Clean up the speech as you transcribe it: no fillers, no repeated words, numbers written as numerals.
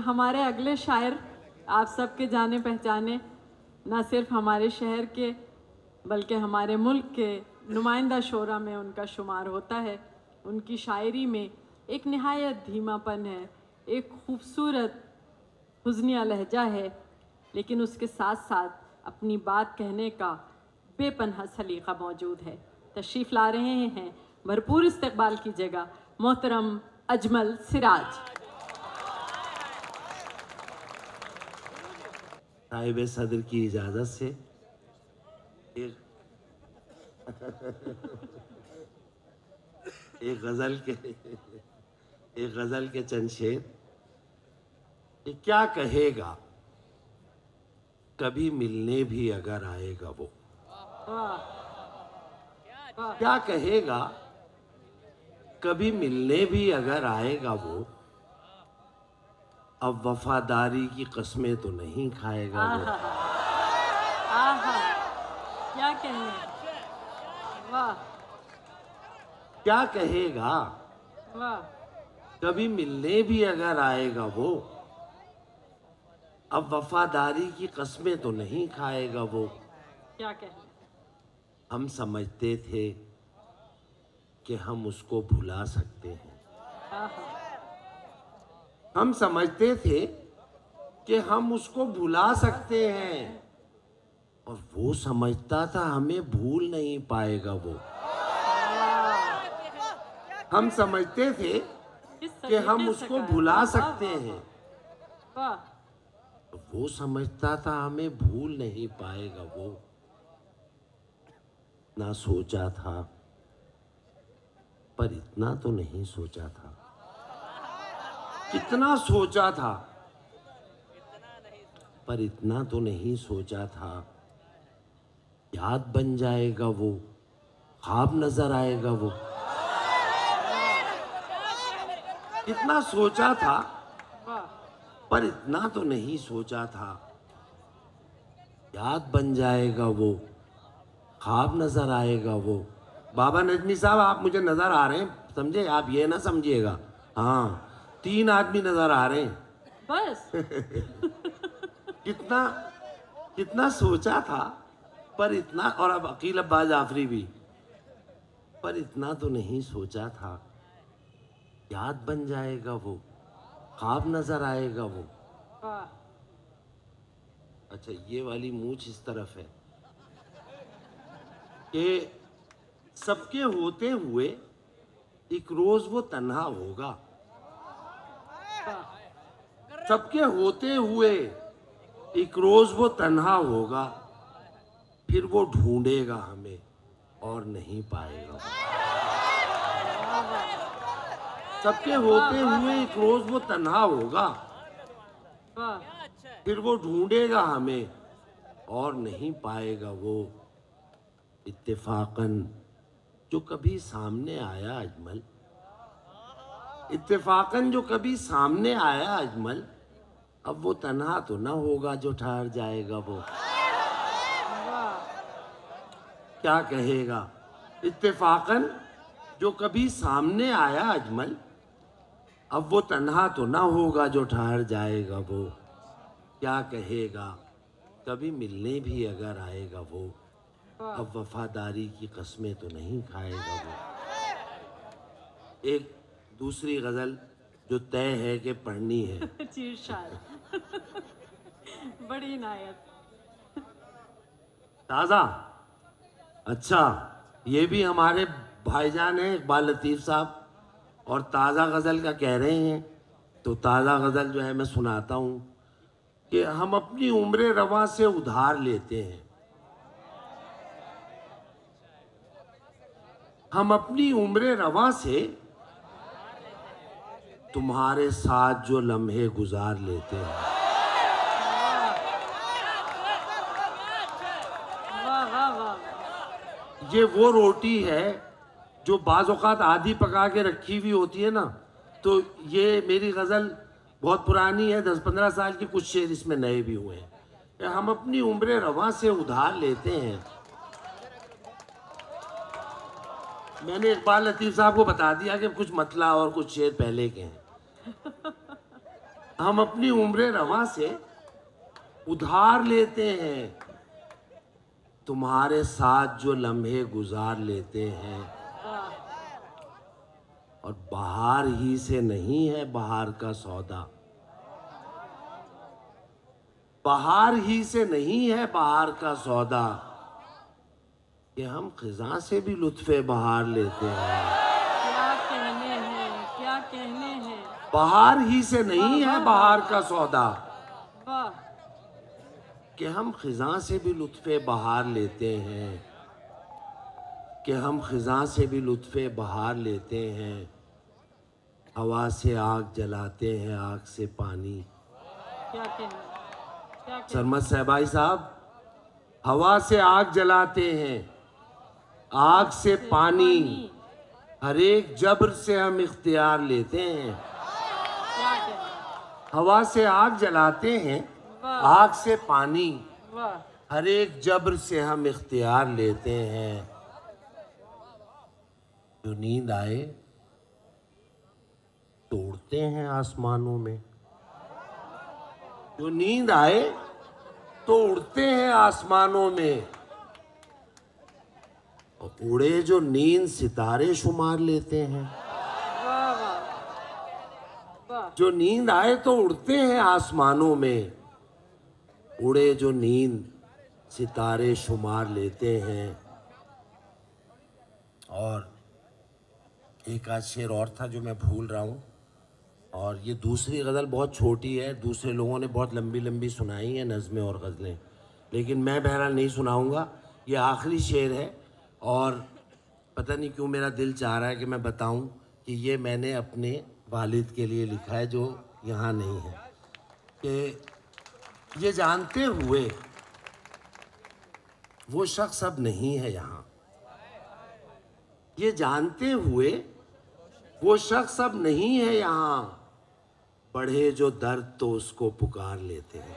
ہمارے اگلے شاعر آپ سب کے جانے پہچانے، نہ صرف ہمارے شہر کے بلکہ ہمارے ملک کے نمائندہ شعراء میں ان کا شمار ہوتا ہے۔ ان کی شاعری میں ایک نہایت دھیما پن ہے، ایک خوبصورت حزنیہ لہجہ ہے، لیکن اس کے ساتھ ساتھ اپنی بات کہنے کا بے پناہ سلیقہ موجود ہے۔ تشریف لا رہے ہیں، بھرپور استقبال کیجیے گا محترم اجمل سراج۔ نائب صدر کی اجازت سے ایک غزل کے چند شعر۔ کہ کیا کہے گا کبھی ملنے بھی اگر آئے گا وہ، کیا کہے گا کبھی ملنے بھی اگر آئے گا وہ، اب وفاداری کی قسمیں تو نہیں کھائے گا وہ۔ کیا کہنے، واہ کیا کہے گا واہ، کبھی ملنے بھی اگر آئے گا وہ، اب وفاداری کی قسمیں تو نہیں کھائے گا وہ۔ کیا کہنے، ہم سمجھتے تھے کہ ہم اس کو بھلا سکتے ہیں، ہم سمجھتے تھے کہ ہم اس کو بھلا سکتے ہیں، اور وہ سمجھتا تھا ہمیں بھول نہیں پائے گا وہ۔ ہم سمجھتے تھے کہ ہم اس کو بھلا سکتے ہیں، واہ وہ سمجھتا تھا ہمیں بھول نہیں پائے گا وہ۔ نہ سوچا تھا پر اتنا تو نہیں سوچا تھا، کتنا سوچا تھا پر اتنا تو نہیں سوچا تھا، یاد بن جائے گا وہ، خواب نظر آئے گا وہ۔ اتنا سوچا تھا پر اتنا تو نہیں سوچا تھا، یاد بن جائے گا وہ، خواب نظر آئے گا وہ۔ بابا نجمی صاحب آپ مجھے نظر آ رہے ہیں، سمجھے؟ آپ یہ نہ سمجھیے گا، ہاں 3 آدمی نظر آ رہے ہیں۔ بس کتنا سوچا تھا پر اتنا، اور اب عقیل عباس جعفری بھی، پر اتنا تو نہیں سوچا تھا، یاد بن جائے گا وہ، خواب نظر آئے گا وہ۔ واہ اچھا یہ والی مونچھ اس طرف ہے کہ سب کے ہوتے ہوئے ایک روز وہ تنہا ہوگا، سب کے ہوتے ہوئے ایک روز وہ تنہا ہوگا، پھر وہ ڈھونڈے گا ہمیں اور نہیں پائے گا۔ سب کے ہوتے ہوئے ایک روز وہ تنہا ہوگا، واہ، پھر وہ ڈھونڈے گا ہمیں اور نہیں پائے گا وہ۔ اتفاقاً جو کبھی سامنے آیا اجمل، اتفاقاً جو کبھی سامنے آیا اجمل، اب وہ تنہا تو نہ ہوگا جو ٹھہر جائے گا وہ۔ کیا کہے گا اتفاقاً جو کبھی سامنے آیا اجمل، اب وہ تنہا تو نہ ہوگا جو ٹھہر جائے گا وہ۔ کیا کہے گا کبھی ملنے بھی اگر آئے گا وہ، اب وفاداری کی قسمیں تو نہیں کھائے گا وہ۔ ایک دوسری غزل جو طے ہے کہ پڑھنی ہے، چیر شاعر بڑی عنایت، تازہ، اچھا یہ بھی ہمارے بھائی جان ہیں اقبال لطیف صاحب، اور تازہ غزل کا کہہ رہے ہیں، تو تازہ غزل جو ہے میں سناتا ہوں کہ ہم اپنی عمر رواں سے ادھار لیتے ہیں، ہم اپنی عمر رواں سے تمہارے ساتھ جو لمحے گزار لیتے ہیں۔ واہ واہ واہ، یہ وہ روٹی ہے جو بعض اوقات آدھی پکا کے رکھی ہوئی ہوتی ہے نا، تو یہ میری غزل بہت پرانی ہے، 10-15 سال کی، کچھ شعر اس میں نئے بھی ہوئے ہیں کہ ہم اپنی عمر رواں سے ادھار لیتے ہیں۔ میں نے اقبال لطیف صاحب کو بتا دیا کہ کچھ مطلع اور کچھ شعر پہلے کے ہیں۔ ہم اپنی عمر رواں سے ادھار لیتے ہیں، تمہارے ساتھ جو لمحے گزار لیتے ہیں، اور بہار ہی سے نہیں ہے بہار کا سودا، بہار ہی سے نہیں ہے بہار کا سودا، کہ ہم خزاں سے بھی لطف بہار لیتے ہیں۔ کیا کہنے ہیں، کیا کہنے ہیں، بہار ہی سے نہیں ہے بہار کا سودا، واہ، کہ ہم خزاں سے بھی لطف بہار لیتے ہیں، کہ ہم خزاں سے بھی لطف بہار لیتے ہیں، ہوا سے آگ جلاتے ہیں آگ سے پانی۔ کیا کہنے، کیا کہنے، سرمد صاحبائی صاحب، ہوا سے آگ جلاتے ہیں آگ سے پانی، ہر ایک جبر سے ہم اختیار لیتے ہیں۔ کیا کہنے، ہوا سے آگ جلاتے ہیں آگ سے پانی، واہ، ہر ایک جبر سے ہم اختیار لیتے ہیں۔ جو نیند آئے تو اڑتے ہیں آسمانوں میں، جو نیند آئے تو اڑتے ہیں آسمانوں میں، اور اڑے جو نیند ستارے شمار لیتے ہیں۔ واہ واہ واہ، جو نیند آئے تو اڑتے ہیں آسمانوں میں، اڑے جو نیند ستارے شمار لیتے ہیں۔ اور ایک آدھ شعر اور تھا جو میں بھول رہا ہوں، اور یہ دوسری غزل بہت چھوٹی ہے، دوسرے لوگوں نے بہت لمبی لمبی سنائی ہیں نظمیں اور غزلیں، لیکن میں بہرحال نہیں سناؤں گا، یہ آخری شعر ہے، اور پتہ نہیں کیوں میرا دل چاہ رہا ہے کہ میں بتاؤں کہ یہ میں نے اپنے والد کے لیے لکھا ہے جو یہاں نہیں ہے، کہ یہ جانتے ہوئے وہ شخص اب نہیں ہے یہاں، یہ جانتے ہوئے وہ شخص اب نہیں ہے یہاں، بڑھے جو درد تو اس کو پکار لیتے ہیں۔